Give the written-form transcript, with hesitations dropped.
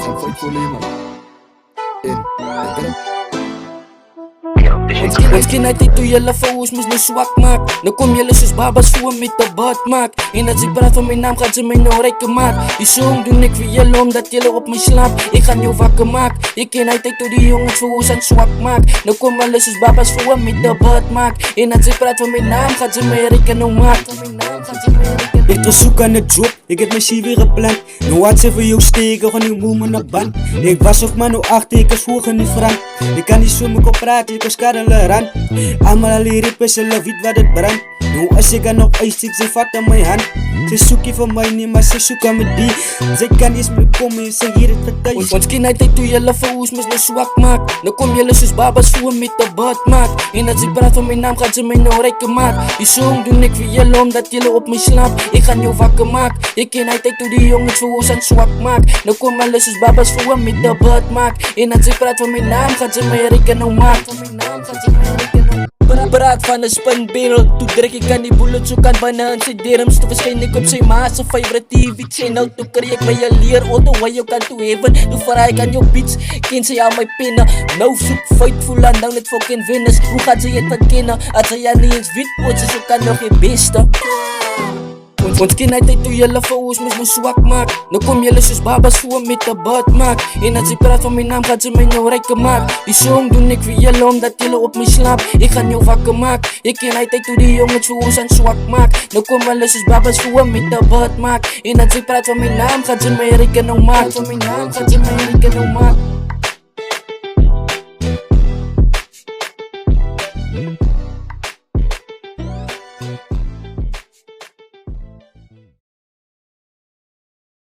zijn fight voor leven. Ons kindertijd toen jullie voor ons moest me zwak maken. Nu kom jullie zoals babas voor met de bad maak. En als ik praat van mijn naam gaat ze mij nou rijken maken. Die song doe ik voor jullie omdat jullie op me slaap. Ik ga jou wakker maken. Ik ken altijd door die jongens voor ons aan zwak maak. Nu kom jullie zoals babas voor met de bad maak. En als ik praat van mijn naam gaat ze mij rijken nou maken. Ik was zoek aan het job, ik heb mijn CV weer gepland. Nu had ze voor jou steken, gewoon nieuw moe naar band. Ik was ook maar nu 8, ik was vroeger niet frank. Ik kan niet zo met kop praten, ik was kadelerand. Allemaal al die rippers, ze weet wat het brandt. Nu als ik er nog uit, ik ze vat aan mijn hand. Ze zoeken voor mij niet, maar ze zoeken met die. Ze kan niet meer komen, ze hier het getuig. Ons kindertijd toen jullie voor ons moest me zwak maken. Nu kom jullie zoals babas voor met de bad maak. En als ik praat van mijn naam gaat ze mij nou rijken maken. Die song doe ik voor jullie omdat jullie op me slaap. Ik ga jou wakker maken. Ik ken altijd door die jongens voor ons aan zwak maak. Nu kom jullie zoals babas voor met de bad maak. En als ik praat van mijn naam gaat ze mij rijken nou maken. Praat van een spinbeeld, toen druk ik aan die bullet zo kan bijna zijn derms. Toen verschijn ik op zijn maas of favorite TV channel. Toen kreeg ik bij je leer auto waar je kan to heaven. Toen verraai ik aan jouw beats, ken ze aan mijn pinnen. Nou zoek fightful aan dan het fucking winners. Hoe gaat ze je herkennen als ze jou niet eens weet wordt, ze kan nog geen beste. Ons kindertijd toen jullie voor ons moest me zwak maken. Nu kom jullie zoals babas voor met de bad maak. En als ik praat van mijn naam gaat ze mij nou rijken maken. Die song doe ik voor jullie omdat jullie op me slaap. Ik ga jou wakker maken. Ik ken altijd hoe die jongens voor ons aan zwak maak. Nu kom jullie zoals babas voor met de bad maak. En als ik praat van mijn naam gaat ze mij rijken nou maken. Van mijn naam gaat ze mij rijken nou maken.